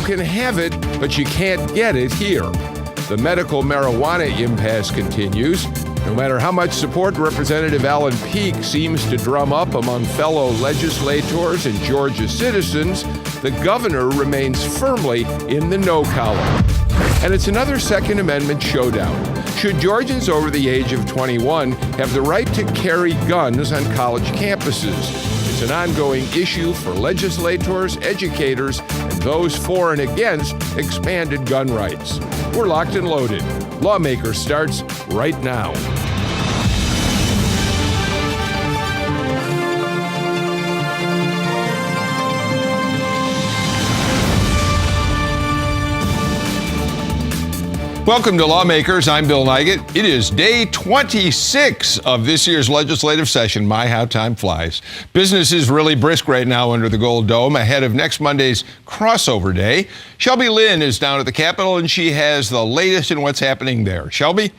can have it, but you can't get it here. The medical marijuana impasse continues. No matter how much support Representative Alan Peake seems to drum up among fellow legislators and Georgia citizens, the governor remains firmly in the no column. And it's another Second Amendment showdown. Should Georgians over the age of 21 have the right to carry guns on college campuses? It's an ongoing issue for legislators, educators, and those for and against expanded gun rights. We're locked and loaded. Lawmakers starts right now. Welcome to Lawmakers. I'm Bill Nigut. It is day 26 of this year's legislative session. My, how time flies. Business is really brisk right now under the Gold Dome ahead of next Monday's crossover day. Shelby Lin is down at the Capitol, and she has the latest in what's happening there. Shelby?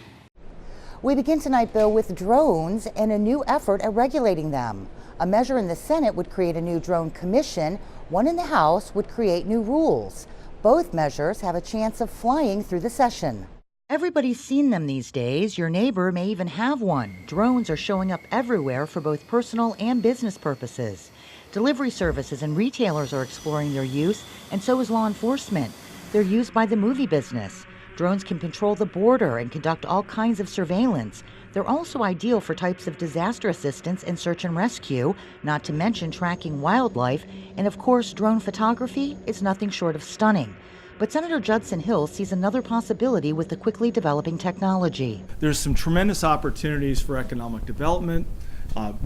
We begin tonight, Bill, with drones and a new effort at regulating them. A measure in the Senate would create a new drone commission. One in the House would create new rules. Both measures have a chance of flying through the session. Everybody's seen them these days. Your neighbor may even have one. Drones are showing up everywhere for both personal and business purposes. Delivery services and retailers are exploring their use, and so is law enforcement. They're used by the movie business. Drones can patrol the border and conduct all kinds of surveillance. They're also ideal for types of disaster assistance and search and rescue, not to mention tracking wildlife. And of course, drone photography is nothing short of stunning. But Senator Judson Hill sees another possibility with the quickly developing technology. There's some tremendous opportunities for economic development,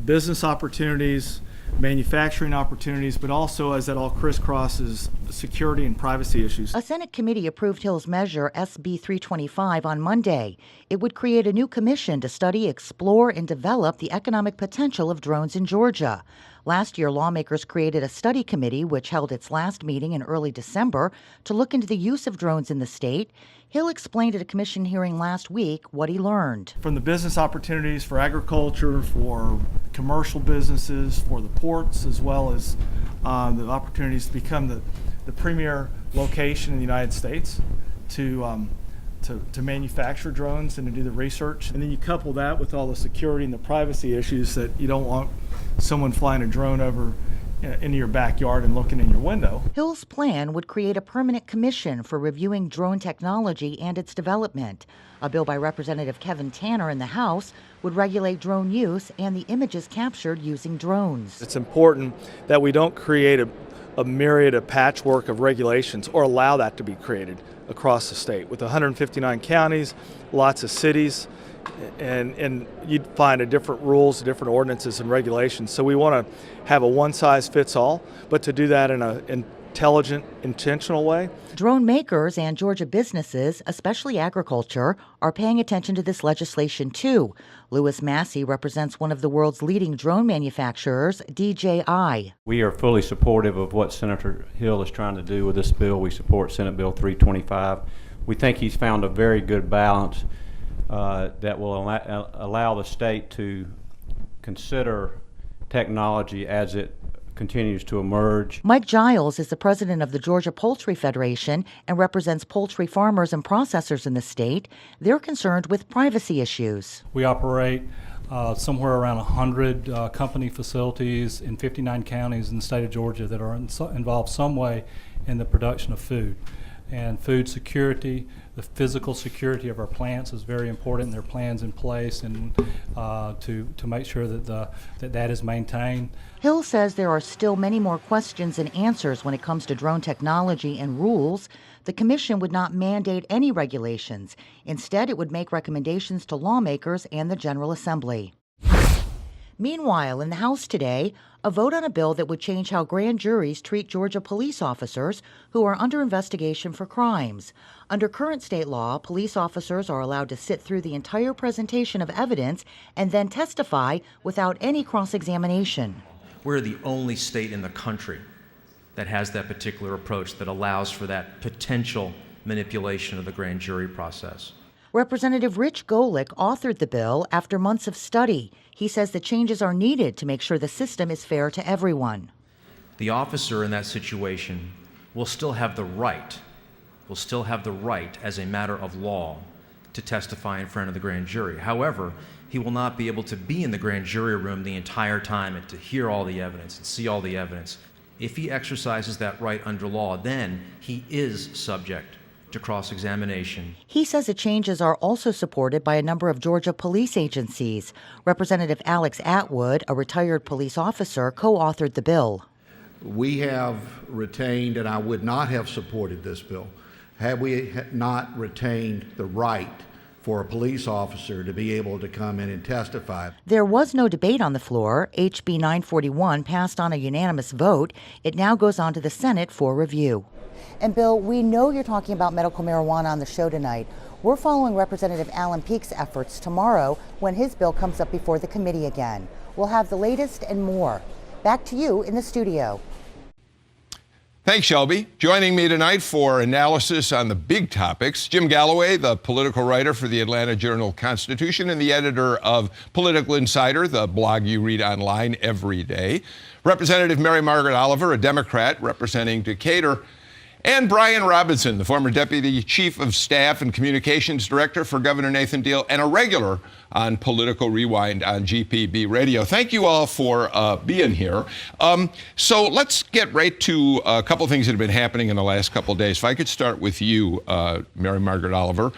business opportunities, manufacturing opportunities, but also as that all crisscrosses security and privacy issues. A Senate committee approved Hill's measure SB 325 on Monday. It would create a new commission to study, explore, and develop the economic potential of drones in Georgia. Last year, lawmakers created a study committee, which held its last meeting in early December, to look into the use of drones in the state. Hill explained at a commission hearing last week what he learned. From the business opportunities for agriculture, for commercial businesses, for the ports, as well as the opportunities to become the premier location in the United States to manufacture drones and to do the research. And then you couple that with all the security and the privacy issues that you don't want someone flying a drone over into your backyard and looking in your window. Hill's plan would create a permanent commission for reviewing drone technology and its development. A bill by Representative Kevin Tanner in the House would regulate drone use and the images captured using drones. It's important that we don't create a myriad of patchwork of regulations or allow that to be created across the state. With 159 counties, lots of cities, and you'd find different rules, different ordinances and regulations. So we want to have a one-size-fits-all, but to do that in an intelligent, intentional way. Drone makers and Georgia businesses, especially agriculture, are paying attention to this legislation too. Louis Massey represents one of the world's leading drone manufacturers, DJI. We are fully supportive of what Senator Hill is trying to do with this bill. We support Senate Bill 325. We think he's found a very good balance that will allow the state to consider technology as it continues to emerge. Mike Giles is the president of the Georgia Poultry Federation and represents poultry farmers and processors in the state. They're concerned with privacy issues. We operate somewhere around 100 company facilities in 59 counties in the state of Georgia that are involved some way in the production of food. And food security, the physical security of our plants is very important. There are plans in place and to make sure that that is maintained. Hill says there are still many more questions and answers when it comes to drone technology and rules. The commission would not mandate any regulations. Instead, it would make recommendations to lawmakers and the General Assembly. Meanwhile, in the House today, a vote on a bill that would change how grand juries treat Georgia police officers who are under investigation for crimes. Under current state law, police officers are allowed to sit through the entire presentation of evidence and then testify without any cross-examination. We're the only state in the country that has that particular approach that allows for that potential manipulation of the grand jury process. Representative Rich Golick authored the bill after months of study. He says the changes are needed to make sure the system is fair to everyone. The officer in that situation will still have the right as a matter of law to testify in front of the grand jury. However, he will not be able to be in the grand jury room the entire time and to hear all the evidence and see all the evidence. If he exercises that right under law, then he is subject to cross-examination. He says the changes are also supported by a number of Georgia police agencies. Representative Alex Atwood, a retired police officer, co-authored the bill. We have retained, and I would not have supported this bill, had we not retained the right for a police officer to be able to come in and testify. There was no debate on the floor. HB 941 passed on a unanimous vote. It now goes on to the Senate for review. And Bill, we know you're talking about medical marijuana on the show tonight. We're following Representative Alan Peake's efforts tomorrow when his bill comes up before the committee again. We'll have the latest and more. Back to you in the studio. Thanks, Shelby. Joining me tonight for analysis on the big topics, Jim Galloway, the political writer for the Atlanta Journal-Constitution and the editor of Political Insider, the blog you read online every day. Representative Mary Margaret Oliver, a Democrat representing Decatur. And Brian Robinson, the former Deputy Chief of Staff and Communications Director for Governor Nathan Deal and a regular on Political Rewind on GPB Radio. Thank you all for being here. So let's get right to a couple things that have been happening in the last couple of days. If I could start with you, Mary Margaret Oliver.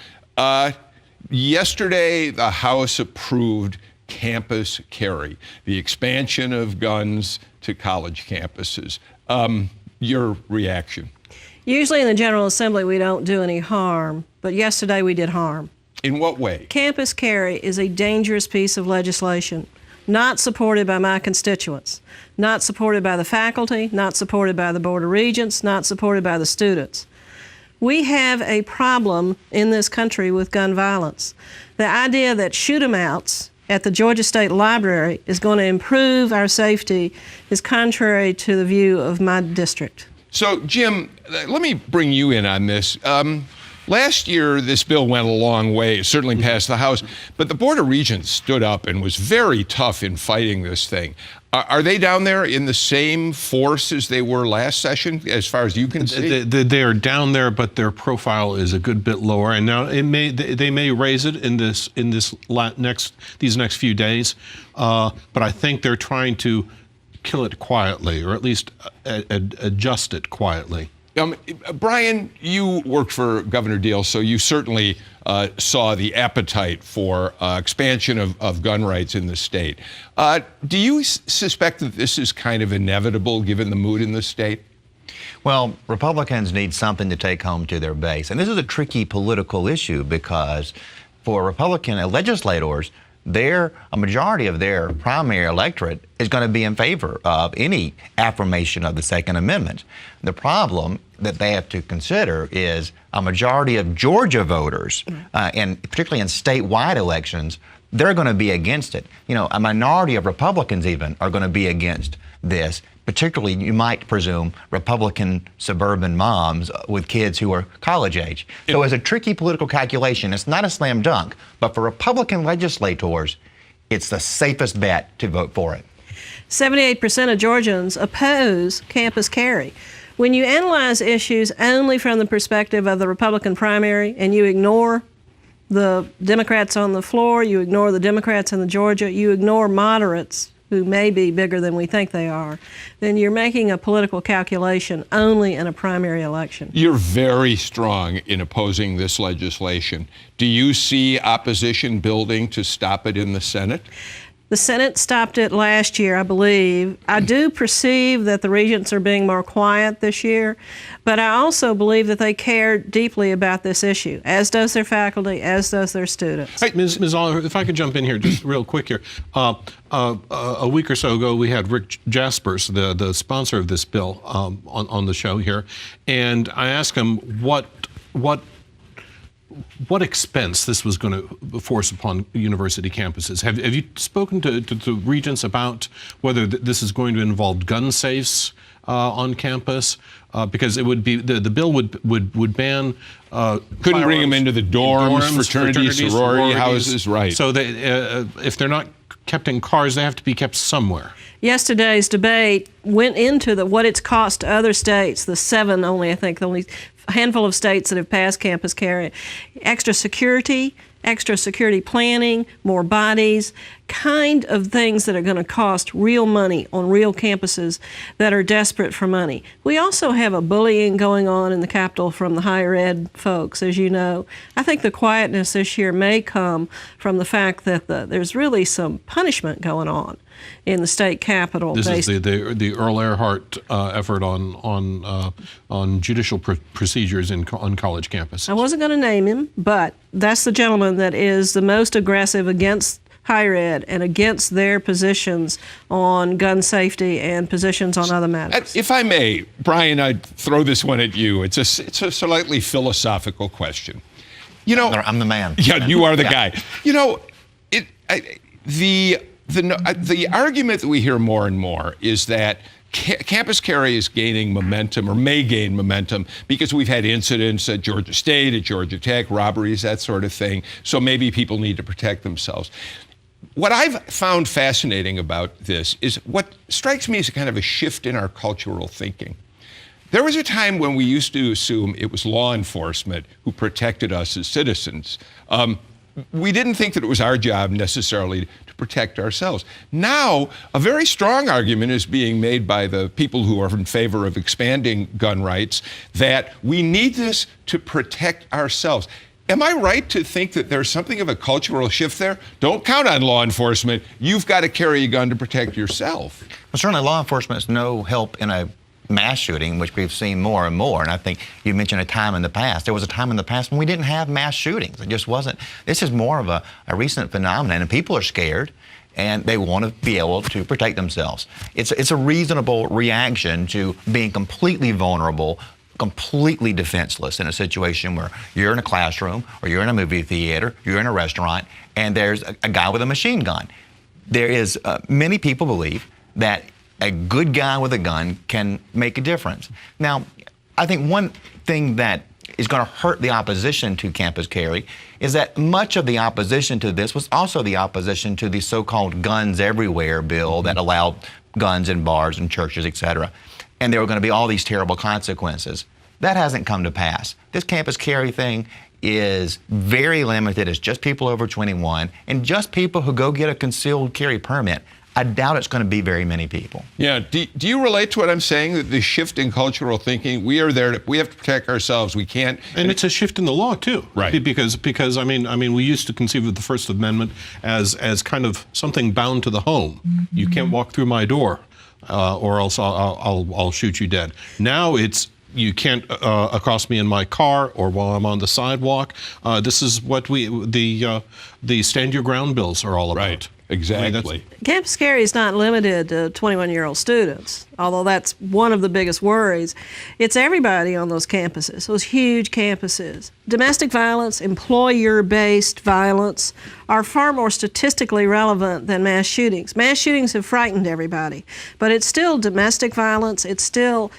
Yesterday, the House approved campus carry, the expansion of guns to college campuses. Your reaction? Usually in the General Assembly, we don't do any harm, but yesterday we did harm. In what way? Campus carry is a dangerous piece of legislation, not supported by my constituents, not supported by the faculty, not supported by the Board of Regents, not supported by the students. We have a problem in this country with gun violence. The idea that shoot-em-outs at the Georgia State Library is going to improve our safety is contrary to the view of my district. So, Jim, let me bring you in on this. Last year, this bill went a long way. It certainly passed the House, but the Board of Regents stood up and was very tough in fighting this thing. Are they down there in the same force as they were last session, as far as you can see? They are down there, but their profile is a good bit lower. And now they may raise it in these next few days, but I think they're trying to kill it quietly, or at least adjust it quietly. Brian, you worked for Governor Deal, so you certainly saw the appetite for expansion of gun rights in the state. Do you suspect that this is kind of inevitable given the mood in the state? Well, Republicans need something to take home to their base. And this is a tricky political issue because for Republican legislators, a majority of their primary electorate is going to be in favor of any affirmation of the Second Amendment. The problem that they have to consider is a majority of Georgia voters, and particularly in statewide elections, they're going to be against it. You know, a minority of Republicans even are going to be against this, particularly, you might presume, Republican suburban moms with kids who are college age. So it's a tricky political calculation. It's not a slam dunk, but for Republican legislators, it's the safest bet to vote for it. 78% of Georgians oppose campus carry. When you analyze issues only from the perspective of the Republican primary and you ignore the Democrats on the floor, you ignore the Democrats in Georgia, you ignore moderates who may be bigger than we think they are, then you're making a political calculation only in a primary election. You're very strong in opposing this legislation. Do you see opposition building to stop it in the Senate? The Senate stopped it last year, I believe. I do perceive that the regents are being more quiet this year, but I also believe that they care deeply about this issue, as does their faculty, as does their students. Hey, Ms. Oliver, if I could jump in here just real quick here. A week or so ago, we had Rick Jaspers, the sponsor of this bill, on the show here, and I asked him what expense this was going to force upon university campuses. Have you spoken to regents about whether this is going to involve gun safes on campus because it would be the bill would ban. Couldn't bring them into the dorms, fraternities, sorority houses, right? So they, if they're not kept in cars, they have to be kept somewhere. Yesterday's debate went into what it's cost to other states, the seven only, I think, the only handful of states that have passed campus carry. Extra security planning, more bodies, kind of things that are going to cost real money on real campuses that are desperate for money. We also have a bullying going on in the Capitol from the higher ed folks, as you know. I think the quietness this year may come from the fact that there's really some punishment going on in the state capitol. This is the Earl Earhart effort on judicial procedures on college campuses. I wasn't going to name him, but that's the gentleman that is the most aggressive against higher ed and against their positions on gun safety and positions on other matters. If I may, Brian, I'd throw this one at you. It's a slightly philosophical question. You know, I'm the man. Yeah, you are the guy. You know, the argument that we hear more and more is that campus carry is gaining momentum, or may gain momentum, because we've had incidents at Georgia State, at Georgia Tech, robberies, that sort of thing. So maybe people need to protect themselves. What I've found fascinating about this is what strikes me as a kind of a shift in our cultural thinking. There was a time when we used to assume it was law enforcement who protected us as citizens. We didn't think that it was our job necessarily to protect ourselves. Now, a very strong argument is being made by the people who are in favor of expanding gun rights that we need this to protect ourselves. Am I right to think that there's something of a cultural shift there? Don't count on law enforcement. You've got to carry a gun to protect yourself. Well, certainly law enforcement is no help in a mass shooting, which we've seen more and more. And I think you mentioned a time in the past. There was a time in the past when we didn't have mass shootings. It just wasn't. This is more of a recent phenomenon, and people are scared, and they want to be able to protect themselves. It's a reasonable reaction to being completely vulnerable, completely defenseless in a situation where you're in a classroom or you're in a movie theater, you're in a restaurant, and there's a guy with a machine gun. There is, many people believe that a good guy with a gun can make a difference. Now, I think one thing that is going to hurt the opposition to campus carry is that much of the opposition to this was also the opposition to the so-called guns everywhere bill that allowed guns in bars and churches, etc. And there were going to be all these terrible consequences. That hasn't come to pass. This campus carry thing is very limited. It's just people over 21 and just people who go get a concealed carry permit. I doubt it's going to be very many people. Yeah. Do you relate to what I'm saying? That the shift in cultural thinking, we have to protect ourselves. We can't. And it's a shift in the law too, right? Because I mean, we used to conceive of the First Amendment as kind of something bound to the home. Mm-hmm. You can't walk through my door, or else I'll shoot you dead. Now it's you can't accost me in my car or while I'm on the sidewalk. This is what the stand your ground bills are all about. Right. Exactly. Campus carry is not limited to 21-year-old students, although that's one of the biggest worries. It's everybody on those campuses, those huge campuses. Domestic violence, employer-based violence are far more statistically relevant than mass shootings. Mass shootings have frightened everybody, but it's still domestic violence. It's still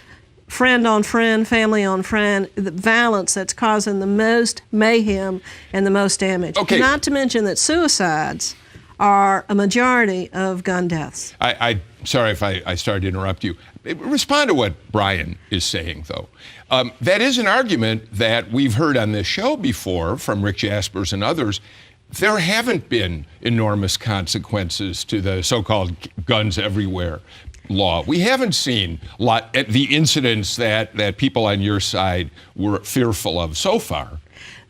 friend on friend, family on friend, the violence that's causing the most mayhem and the most damage. Okay. Not to mention that suicides are a majority of gun deaths. Sorry if I started to interrupt you. Respond to what Brian is saying, though. That is an argument that we've heard on this show before from Rick Jaspers and others. There haven't been enormous consequences to the so-called guns everywhere law. We haven't seen the incidents that people on your side were fearful of so far.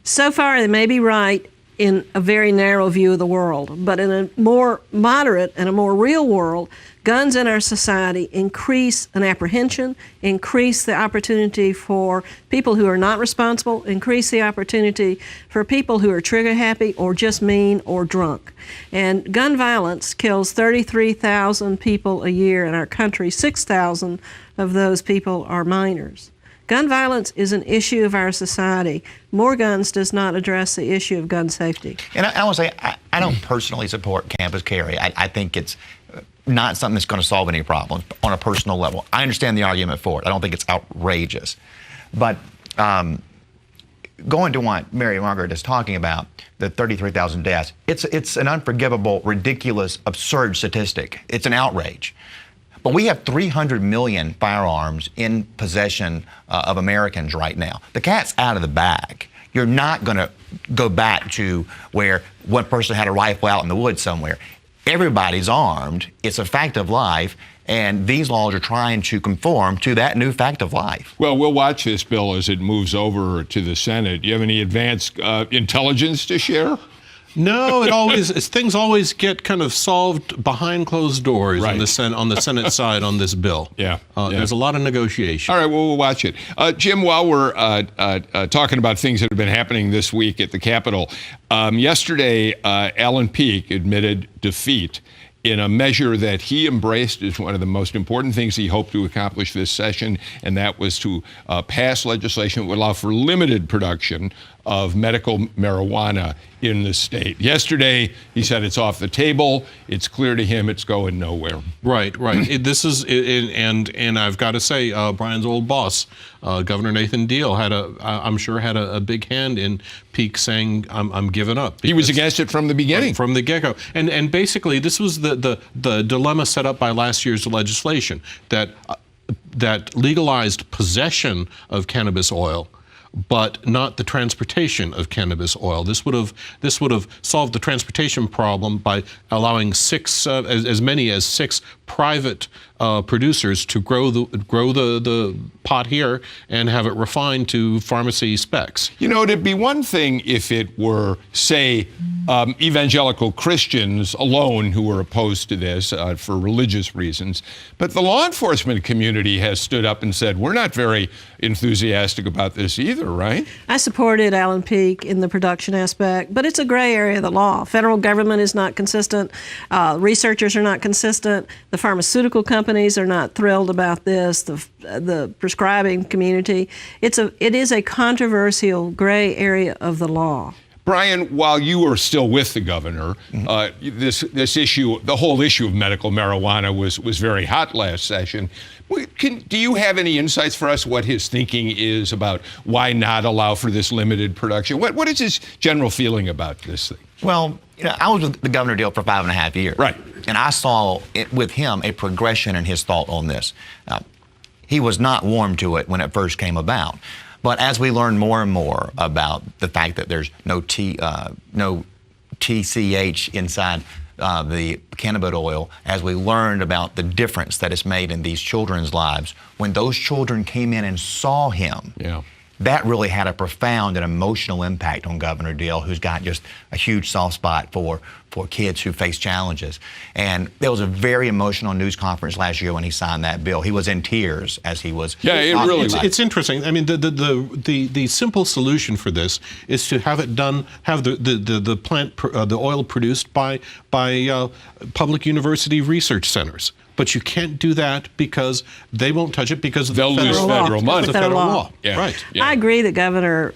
So far, they may be right in a very narrow view of the world, but in a more moderate and a more real world, guns in our society increase an apprehension, increase the opportunity for people who are not responsible, increase the opportunity for people who are trigger happy or just mean or drunk. And gun violence kills 33,000 people a year in our country. 6,000 of those people are minors. Gun violence is an issue of our society. More guns does not address the issue of gun safety. And I want to say, I don't personally support campus carry. I think it's not something that's going to solve any problems on a personal level. I understand the argument for it. I don't think it's outrageous. But going to what Mary Margaret is talking about, the 33,000 deaths, it's an unforgivable, ridiculous, absurd statistic. It's an outrage. But we have 300 million firearms in possession of Americans right now. The cat's out of the bag. You're not going to go back to where one person had a rifle out in the woods somewhere. Everybody's armed. It's a fact of life, and these laws are trying to conform to that new fact of life. Well, we'll watch this bill as it moves over to the Senate. Do you have any advanced intelligence to share? No, things always get kind of solved behind closed doors on the Senate side on this bill. Yeah. There's a lot of negotiation. All right, well, we'll watch it. Jim, while we're talking about things that have been happening this week at the Capitol, yesterday Alan Peake admitted defeat in a measure that he embraced as one of the most important things he hoped to accomplish this session, and that was to pass legislation that would allow for limited production of medical marijuana in the state. Yesterday, he said it's off the table. It's clear to him it's going nowhere. Right. And I've got to say, Brian's old boss, Governor Nathan Deal, I'm sure had a big hand in Peake saying, I'm giving up. He was against it from the beginning. From the get-go. And basically, this was the dilemma set up by last year's legislation that legalized possession of cannabis oil, but not the transportation of cannabis oil. This would have solved the transportation problem by allowing as many as six private producers to grow the pot here and have it refined to pharmacy specs. You know, it'd be one thing if it were, say, evangelical Christians alone who were opposed to this for religious reasons, but the law enforcement community has stood up and said, we're not very enthusiastic about this either, right? I supported Alan Peake in the production aspect, but it's a gray area of the law. Federal government is not consistent. Researchers are not consistent. The pharmaceutical companies are not thrilled about this. The prescribing community. It is a controversial gray area of the law. Brian, while you were still with the governor, this issue, the whole issue of medical marijuana was very hot last session. Do you have any insights for us what his thinking is about why not allow for this limited production? What is his general feeling about this thing? Well, I was with the Governor Deal for 5.5 years. Right. And I saw with him a progression in his thought on this. He was not warm to it when it first came about. But as we learn more and more about the fact that there's no TCH inside the cannabis oil, as we learned about the difference that it's made in these children's lives, when those children came in and saw him, that really had a profound and emotional impact on Governor Deal, who's got just a huge soft spot for kids who face challenges. And there was a very emotional news conference last year when he signed that bill. He was in tears as he was. Yeah, it really was. It's interesting. I mean, the simple solution for this is to have it done, have the plant, the oil produced by public university research centers. But you can't do that because they won't touch it because of they'll lose federal money. The federal law. Yeah. Right. Yeah. I agree that Governor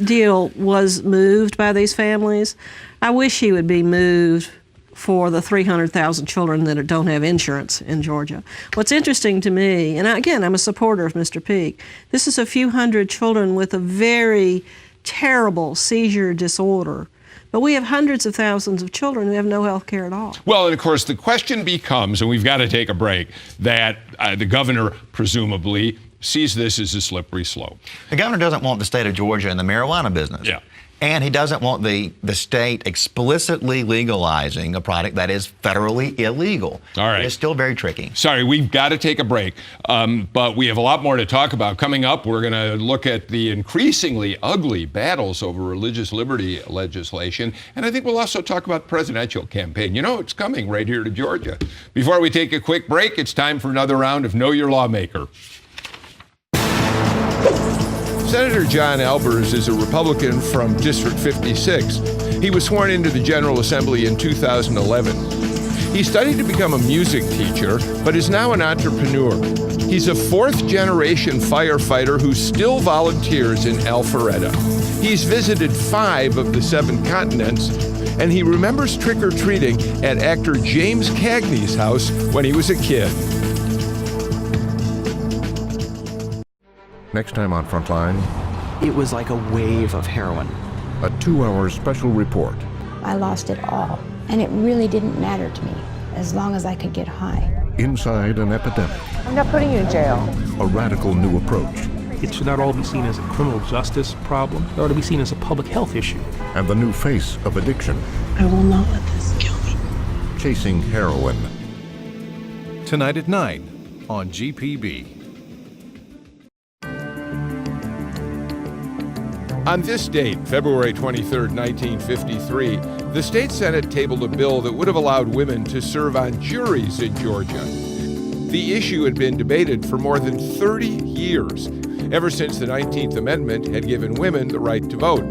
Deal was moved by these families. I wish he would be moved for the 300,000 children that don't have insurance in Georgia. What's interesting to me, and again, I'm a supporter of Mr. Peake, this is a few hundred children with a very terrible seizure disorder. But we have hundreds of thousands of children who have no health care at all. Well, and of course, the question becomes, and we've got to take a break, that the governor presumably sees this as a slippery slope. The governor doesn't want the state of Georgia in the marijuana business. Yeah. And he doesn't want the state explicitly legalizing a product that is federally illegal. All right. It's still very tricky. Sorry, we've got to take a break, but we have a lot more to talk about. Coming up, we're going to look at the increasingly ugly battles over religious liberty legislation, and I think we'll also talk about the presidential campaign. You know, it's coming right here to Georgia. Before we take a quick break, it's time for another round of Know Your Lawmaker. Senator John Albers is a Republican from District 56. He was sworn into the General Assembly in 2011. He studied to become a music teacher, but is now an entrepreneur. He's a fourth-generation firefighter who still volunteers in Alpharetta. He's visited 5 of the 7 continents, and he remembers trick-or-treating at actor James Cagney's house when he was a kid. Next time on Frontline, it was like a wave of heroin. a 2-hour special report. I lost it all, and it really didn't matter to me as long as I could get high. Inside an epidemic. I'm not putting you in jail. A radical new approach. It should not all be seen as a criminal justice problem. It ought to be seen as a public health issue. And the new face of addiction. I will not let this kill me. Chasing heroin. Tonight at 9 on GPB. On this date, February 23, 1953, the state Senate tabled a bill that would have allowed women to serve on juries in Georgia. The issue had been debated for more than 30 years, ever since the 19th Amendment had given women the right to vote.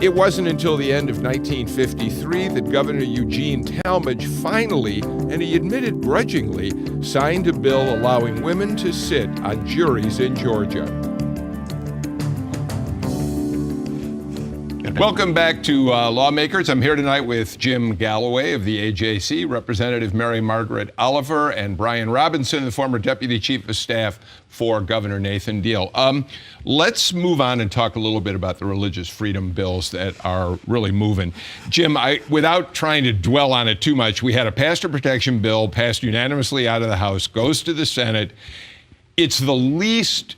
It wasn't until the end of 1953 that Governor Eugene Talmadge finally, and he admitted grudgingly, signed a bill allowing women to sit on juries in Georgia. Welcome back to Lawmakers. I'm here tonight with Jim Galloway of the AJC, Representative Mary Margaret Oliver, and Brian Robinson, the former Deputy Chief of Staff for Governor Nathan Deal. Let's move on and talk a little bit about the religious freedom bills that are really moving. Jim, without trying to dwell on it too much, we had a pastor protection bill passed unanimously out of the House, goes to the Senate. It's the least...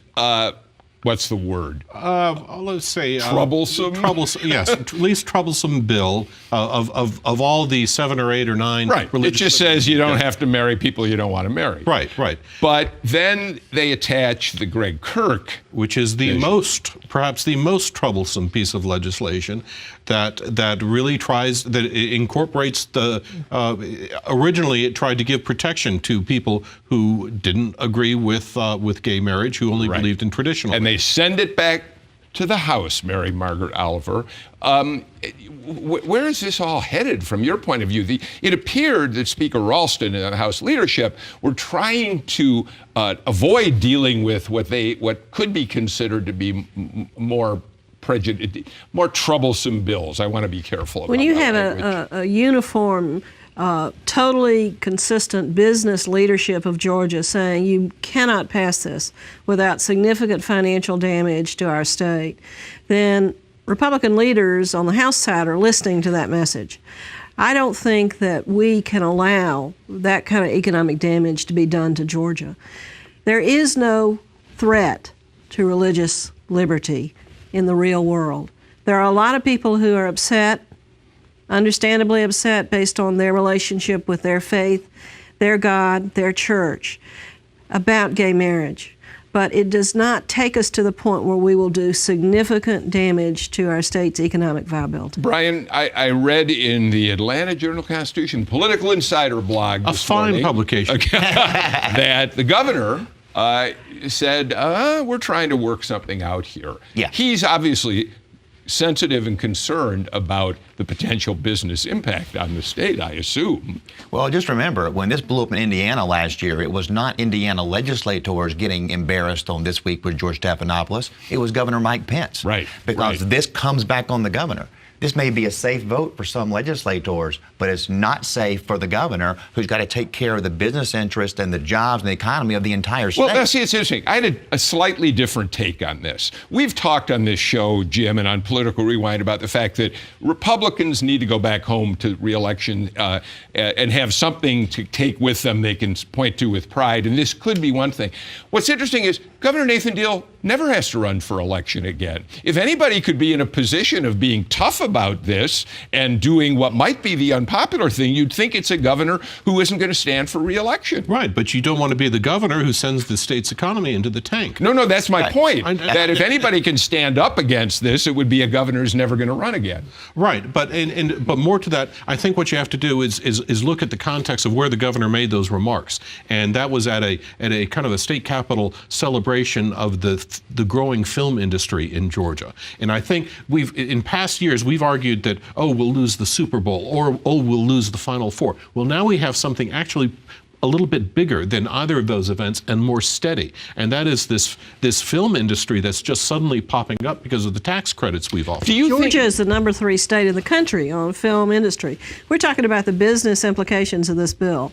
what's the word? Let's say troublesome. Yes, least troublesome bill of all the 7 or 8 or 9. Right. It just says you don't have to marry people you don't want to marry. Right. But then they attach the Greg Kirk, which is perhaps the most troublesome piece of legislation that really incorporates the. Originally, it tried to give protection to people who didn't agree with gay marriage, who only believed in traditional. And they send it back to the House, Mary Margaret Oliver. Where is this all headed from your point of view? It appeared that Speaker Ralston and the House leadership were trying to avoid dealing with what could be considered to be more troublesome bills. I want to be careful about when you have language. a uniform, totally consistent business leadership of Georgia saying you cannot pass this without significant financial damage to our state, then Republican leaders on the House side are listening to that message. I don't think that we can allow that kind of economic damage to be done to Georgia. There is no threat to religious liberty in the real world. There are a lot of people who are upset, understandably upset based on their relationship with their faith, their God, their church, about gay marriage. But it does not take us to the point where we will do significant damage to our state's economic viability. Brian, I read in the Atlanta Journal-Constitution Political Insider blog a fine publication that the governor said, we're trying to work something out here. Yeah. He's obviously sensitive and concerned about the potential business impact on the state, I assume. Well, just remember, when this blew up in Indiana last year, it was not Indiana legislators getting embarrassed on This Week with George Stephanopoulos. It was Governor Mike Pence. Right. Because this comes back on the governor. This may be a safe vote for some legislators, but it's not safe for the governor, who's got to take care of the business interest and the jobs and the economy of the entire state. Well, now, see, it's interesting. I had a slightly different take on this. We've talked on this show, Jim, and on Political Rewind about the fact that Republicans need to go back home to re-election and have something to take with them they can point to with pride, and this could be one thing. What's interesting is Governor Nathan Deal never has to run for election again. If anybody could be in a position of being tough about this and doing what might be the unpopular thing, you'd think it's a governor who isn't going to stand for re-election. Right, but you don't want to be the governor who sends the state's economy into the tank. No, that's my point. That if anybody can stand up against this, it would be a governor who's never going to run again. Right, but more to that, I think what you have to do is look at the context of where the governor made those remarks, and that was at a kind of a state capitol celebration of the growing film industry in Georgia. And I think in past years we've argued that we'll lose the Super Bowl or we'll lose the Final Four. Well, now we have something actually a little bit bigger than either of those events and more steady. And that is this film industry that's just suddenly popping up because of the tax credits we've offered. Georgia is the number 3 state in the country on film industry. We're talking about the business implications of this bill.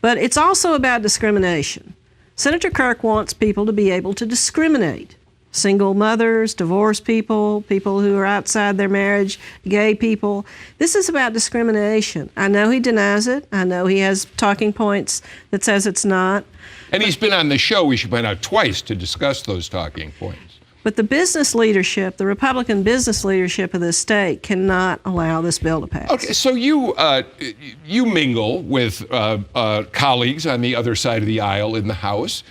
But it's also about discrimination. Senator Kirk wants people to be able to discriminate. Single mothers, divorced people, people who are outside their marriage, gay people. This is about discrimination. I know he denies it. I know he has talking points that says it's not. And he's been on the show, we should point out, twice to discuss those talking points. But the business leadership, the Republican business leadership of this state cannot allow this bill to pass. Okay, so you mingle with colleagues on the other side of the aisle in the House.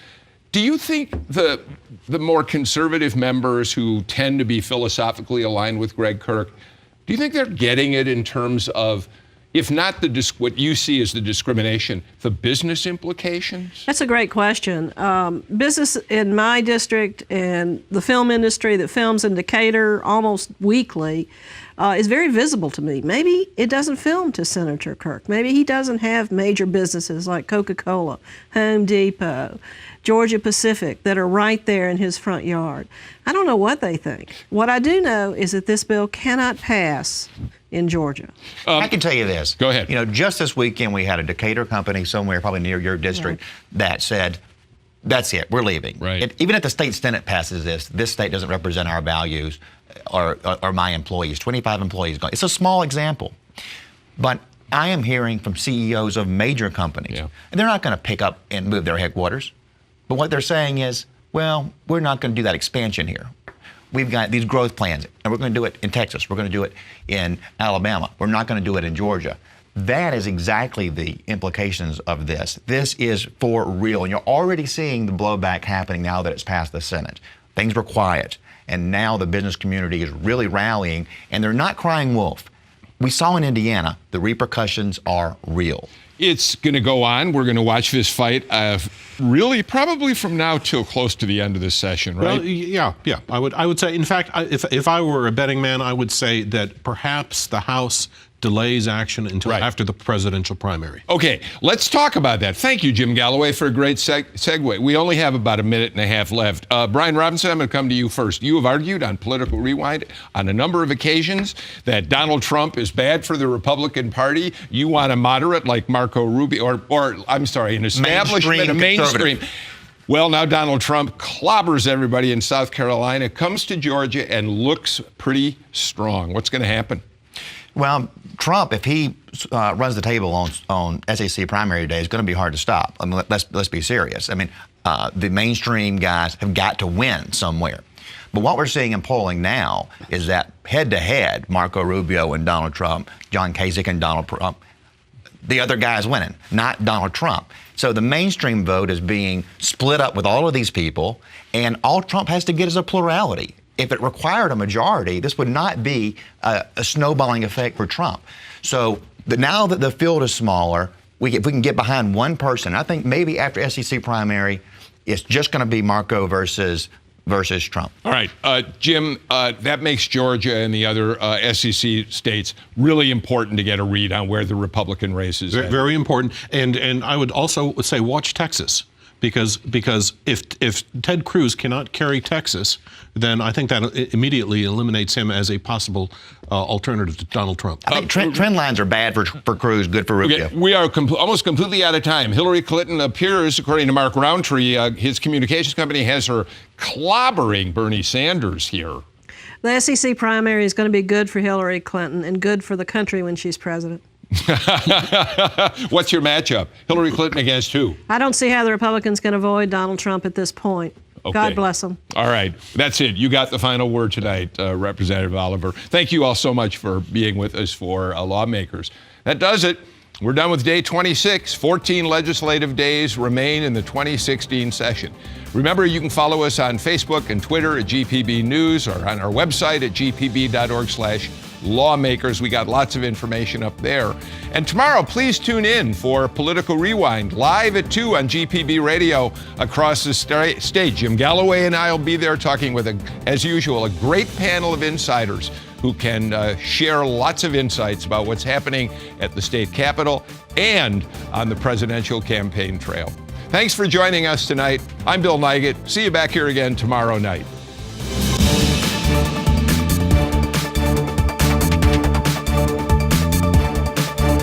Do you think the more conservative members who tend to be philosophically aligned with Greg Kirk, do you think they're getting it in terms of, if not what you see as the discrimination, the business implications? That's a great question. Business in my district and the film industry that films in Decatur almost weekly is very visible to me. Maybe it doesn't film to Senator Kirk. Maybe he doesn't have major businesses like Coca-Cola, Home Depot, Georgia Pacific that are right there in his front yard. I don't know what they think. What I do know is that this bill cannot pass in Georgia. I can tell you this. Go ahead. You know, just this weekend we had a Decatur company somewhere, probably near your district, that said, that's it, we're leaving. Right. Even if the state Senate passes this state doesn't represent our values or my employees. 25 employees gone. It's a small example. But I am hearing from CEOs of major companies, and they're not going to pick up and move their headquarters. But what they're saying is, well, we're not going to do that expansion here. We've got these growth plans, and we're going to do it in Texas. We're going to do it in Alabama. We're not going to do it in Georgia. That is exactly the implications of this. This is for real, and you're already seeing the blowback happening now that it's passed the Senate. Things were quiet, and now the business community is really rallying, and they're not crying wolf. We saw in Indiana, the repercussions are real. It's going to go on. We're going to watch this fight really probably from now till close to the end of this session, right? Well, yeah. I would say, in fact, if I were a betting man, I would say that perhaps the House delays action until after the presidential primary. Okay, let's talk about that. Thank you, Jim Galloway, for a great segue. We only have about a minute and a half left. Brian Robinson, I'm going to come to you first. You have argued on Political Rewind on a number of occasions that Donald Trump is bad for the Republican Party. You want a moderate like Marco Rubio, or I'm sorry, an establishment, a mainstream. Well, now Donald Trump clobbers everybody in South Carolina, comes to Georgia, and looks pretty strong. What's going to happen? Well, Trump, if he runs the table on SEC primary day, it's going to be hard to stop. I mean, let's be serious. I mean, the mainstream guys have got to win somewhere. But what we're seeing in polling now is that head-to-head, Marco Rubio and Donald Trump, John Kasich and Donald Trump, the other guy's winning, not Donald Trump. So the mainstream vote is being split up with all of these people, and all Trump has to get is a plurality. If it required a majority, this would not be a snowballing effect for Trump. So now that the field is smaller, if we can get behind one person, I think maybe after SEC primary, it's just going to be Marco versus Trump. All right, Jim, that makes Georgia and the other SEC states really important to get a read on where the Republican race is. Very important. And I would also say watch Texas. Because if Ted Cruz cannot carry Texas, then I think that immediately eliminates him as a possible alternative to Donald Trump. I think trend lines are bad for Cruz, good for Rubio. Okay, we are almost completely out of time. Hillary Clinton appears, according to Mark Roundtree, his communications company has her clobbering Bernie Sanders here. The SEC primary is going to be good for Hillary Clinton and good for the country when she's president. What's your matchup? Hillary Clinton against who? I don't see how the Republicans can avoid Donald Trump at this point. Okay. God bless them. All right. That's it. You got the final word tonight, Representative Oliver. Thank you all so much for being with us for Lawmakers. That does it. We're done with day 26. 14 legislative days remain in the 2016 session. Remember, you can follow us on Facebook and Twitter at GPB News or on our website at gpb.org/lawmakers. We got lots of information up there. And tomorrow, please tune in for Political Rewind, live at 2 on GPB Radio across the state. Jim Galloway and I will be there talking with, as usual, a great panel of insiders who can share lots of insights about what's happening at the state capitol and on the presidential campaign trail. Thanks for joining us tonight. I'm Bill Nigut. See you back here again tomorrow night.